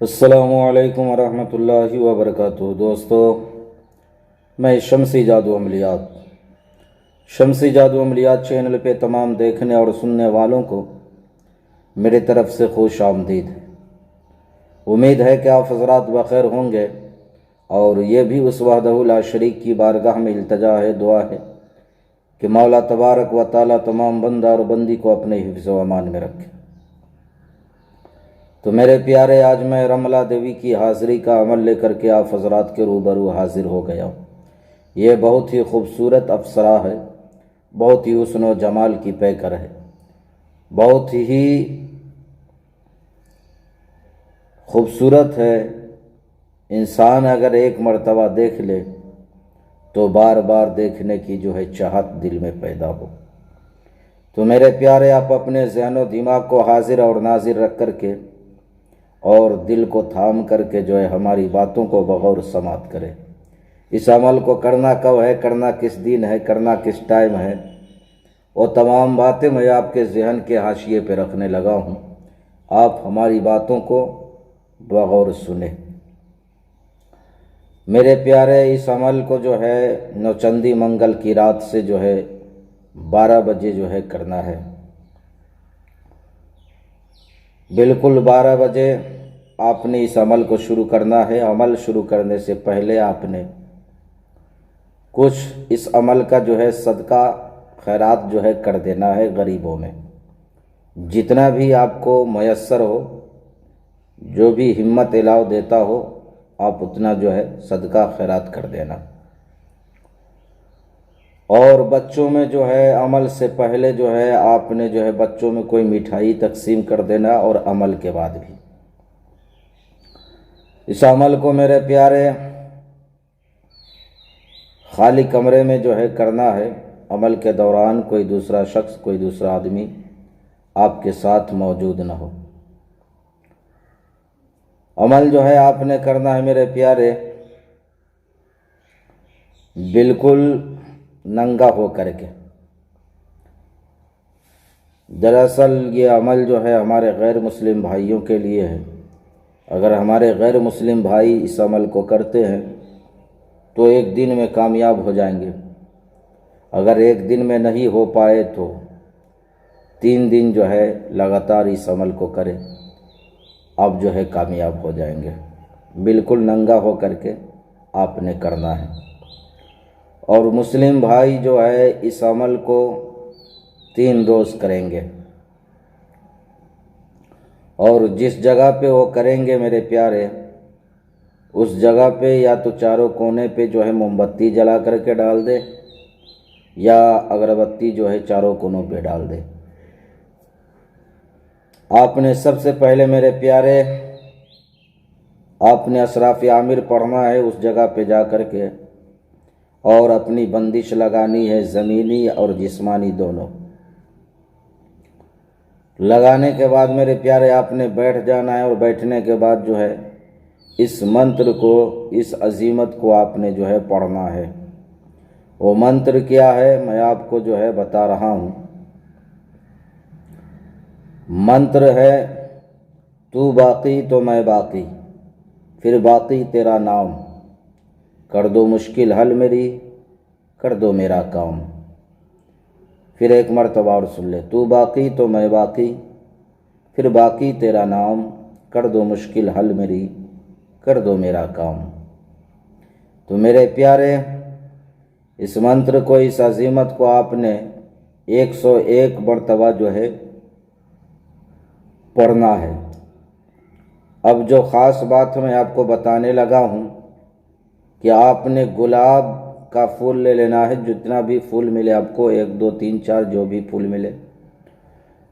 अस्सलामुअलैकुम वरहमतुल्लाहि वबरकातुहू। दोस्तों, मैं शम्सी जादू अमलियात चैनल पे तमाम देखने और सुनने वालों को मेरी तरफ़ से खुश आमदीद है। उम्मीद है कि आप हज़रात बखैर होंगे और ये भी उस वहदहु ला शरीक की बारगाह में इल्तजा है, दुआ है कि मौला तबारक व तआला तमाम बंदा और बंदी को अपने हिफ्ज़ व अमान में रखे। तो मेरे प्यारे, आज मैं रमला देवी की हाज़िरी का अमल लेकर के आप हज़रात के रूबरू हाज़िर हो गया हूँ। ये बहुत ही खूबसूरत अप्सरा है, बहुत ही हुस्न व जमाल की पैकर है, बहुत ही खूबसूरत है। इंसान अगर एक मर्तबा देख ले तो बार बार देखने की जो है चाहत दिल में पैदा हो। तो मेरे प्यारे, आप अपने ज़हन व दिमाग को हाजिर और नाजिर रख कर के और दिल को थाम करके जो है हमारी बातों को बगौर समात करें। इस अमल को करना कब है, करना किस दिन है, करना किस टाइम है, वो तमाम बातें मैं आपके जहन के हाशिए पे रखने लगा हूँ। आप हमारी बातों को बगौर सुने। मेरे प्यारे, इस अमल को जो है नौचंदी मंगल की रात से जो है 12 बजे जो है करना है। बिल्कुल 12 बजे आपने इस अमल को शुरू करना है। अमल शुरू करने से पहले आपने कुछ इस अमल का जो है सदका खैरात जो है कर देना है गरीबों में। जितना भी आपको मयस्सर हो, जो भी हिम्मत इलाव देता हो, आप उतना जो है सदका खैरात कर देना। और बच्चों में जो है अमल से पहले जो है आपने जो है बच्चों में कोई मिठाई तकसीम कर देना, और अमल के बाद भी। इस अमल को मेरे प्यारे खाली कमरे में जो है करना है। अमल के दौरान कोई दूसरा शख्स, कोई दूसरा आदमी आपके साथ मौजूद न हो। अमल जो है आपने करना है मेरे प्यारे बिल्कुल नंगा हो करके। दरअसल ये अमल जो है हमारे गैर मुस्लिम भाइयों के लिए है। अगर हमारे गैर मुस्लिम भाई इस अमल को करते हैं तो एक दिन में कामयाब हो जाएंगे। अगर एक दिन में नहीं हो पाए तो 3 दिन जो है लगातार इस अमल को करें, आप जो है कामयाब हो जाएंगे। बिल्कुल नंगा हो करके आपने करना है। और मुस्लिम भाई जो है इस अमल को 3 रोज़ करेंगे। और जिस जगह पे वो करेंगे मेरे प्यारे, उस जगह पे या तो चारों कोने पे जो है मोमबत्ती जला करके डाल दे, या अगरबत्ती जो है चारों कोनों पे डाल दे। आपने सबसे पहले मेरे प्यारे आपने अशराफ आमिर पढ़ना है उस जगह पे जा कर के, और अपनी बंदिश लगानी है, ज़मीनी और जिस्मानी दोनों। लगाने के बाद मेरे प्यारे आपने बैठ जाना है, और बैठने के बाद जो है इस मंत्र को, इस अजीमत को आपने जो है पढ़ना है। वो मंत्र क्या है मैं आपको जो है बता रहा हूँ। मंत्र है, तू बाकी तो मैं बाकी, फिर बाकी तेरा नाम, कर दो मुश्किल हल मेरी, कर दो मेरा काम। फिर एक मर्तबा और सुन ले, तू बाकी तो मैं बाकी, फिर बाकी तेरा नाम, कर दो मुश्किल हल मेरी, कर दो मेरा काम। तो मेरे प्यारे, इस मंत्र को, इस अजीमत को आपने 101 मर्तबा जो है पढ़ना है। अब जो ख़ास बात मैं आपको बताने लगा हूँ कि आपने गुलाब का फूल ले लेना है। जितना भी फूल मिले आपको, 1 2 3 4 जो भी फूल मिले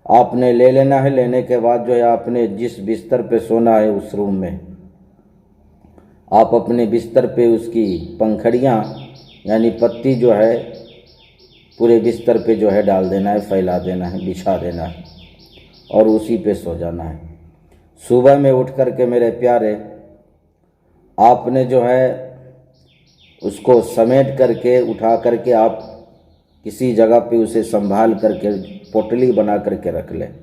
आपने ले लेना है। लेने के बाद जो है आपने जिस बिस्तर पे सोना है उस रूम में आप अपने बिस्तर पे उसकी पंखड़ियाँ यानी पत्ती जो है पूरे बिस्तर पे जो है डाल देना है, फैला देना है, बिछा देना है, और उसी पे सो जाना है। सुबह में उठ कर के मेरे प्यारे आपने जो है उसको समेट करके, उठा करके आप किसी जगह पे उसे संभाल करके पोटली बना करके रख लें।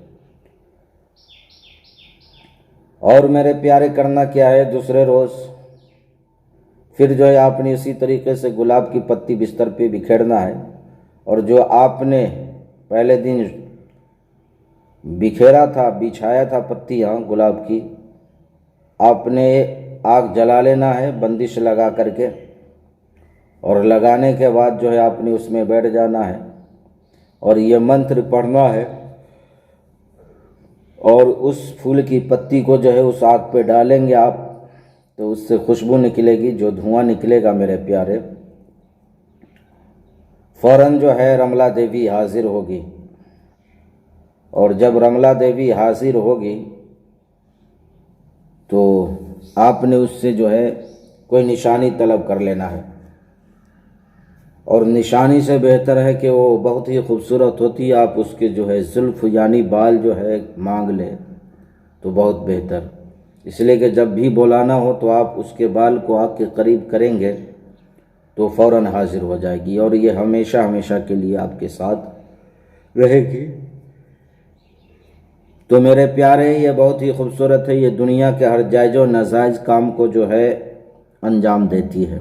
और मेरे प्यारे करना क्या है, दूसरे रोज़ फिर जो है आपने इसी तरीके से गुलाब की पत्ती बिस्तर पे बिखेरना है, और जो आपने पहले दिन बिखेरा था, बिछाया था पत्तियाँ गुलाब की, आपने आग जला लेना है बंदिश लगा करके, और लगाने के बाद जो है आपने उसमें बैठ जाना है और ये मंत्र पढ़ना है, और उस फूल की पत्ती को जो है उस आग पे डालेंगे आप, तो उससे खुशबू निकलेगी। जो धुआं निकलेगा मेरे प्यारे, फ़ौरन जो है रमला देवी हाजिर होगी, और जब रमला देवी हाजिर होगी तो आपने उससे जो है कोई निशानी तलब कर लेना है, और निशानी से बेहतर है कि वो बहुत ही खूबसूरत होती है, आप उसके जो है जुल्फ़ यानी बाल जो है मांग ले तो बहुत बेहतर, इसलिए कि जब भी बुलाना हो तो आप उसके बाल को आग के करीब करेंगे तो फ़ौरन हाजिर हो जाएगी, और ये हमेशा हमेशा के लिए आपके साथ रहेगी। तो मेरे प्यारे, ये बहुत ही खूबसूरत है, ये दुनिया के हर जायज़ व नाजायज़ काम को जो है अंजाम देती है,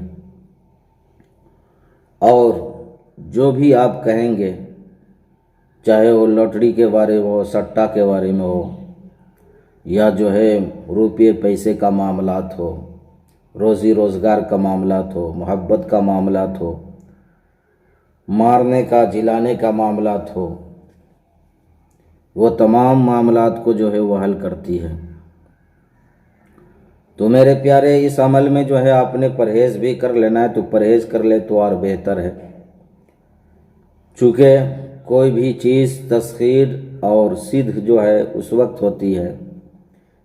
और जो भी आप कहेंगे, चाहे वो लॉटरी के बारे में हो, सट्टा के बारे में हो, या जो है रुपये पैसे का मामलात हो, रोज़ी रोज़गार का मामलात हो, मोहब्बत का मामलात हो, मारने का जिलाने का मामलात हो, वो तमाम मामलात को जो है वो हल करती है। तो मेरे प्यारे, इस अमल में जो है आपने परहेज़ भी कर लेना है, तो परहेज़ कर ले तो और बेहतर है, चूँकि कोई भी चीज़ तस्खीर और सिद्ध जो है उस वक्त होती है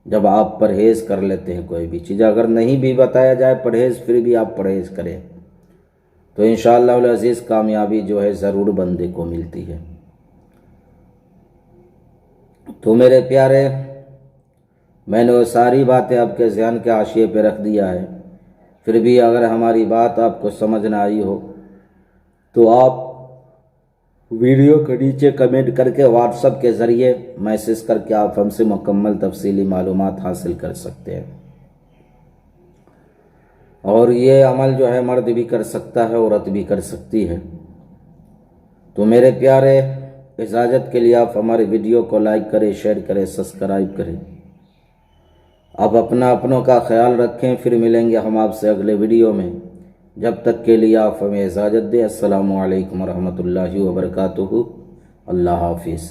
जब आप परहेज़ कर लेते हैं। कोई भी चीज़ अगर नहीं भी बताया जाए परहेज़, फिर भी आप परहेज़ करें तो इंशाअल्लाह अज़ीज़ कामयाबी जो है ज़रूर बंदे को मिलती है। तो मेरे प्यारे, मैंने वो सारी बातें आपके ज़हन के हाशिए पे रख दिया है, फिर भी अगर हमारी बात आपको समझ ना आई हो तो आप वीडियो के नीचे कमेंट करके व्हाट्सएप के ज़रिए मैसेज करके आप हमसे मुकम्मल तफसीली मालूमात हासिल कर सकते हैं। और ये अमल जो है मर्द भी कर सकता है, औरत भी कर सकती है। तो मेरे प्यारे, इजाज़त के लिए आप हमारे वीडियो को लाइक करें, शेयर करें, सब्सक्राइब करें। आप अपनों का ख्याल रखें, फिर मिलेंगे हम आपसे अगले वीडियो में। जब तक के लिए आप हमें इजाज़त दें। अस्सलामु अलैकुम रहमतुल्लाहि व बरकातुहू। अल्लाह हाफिज़।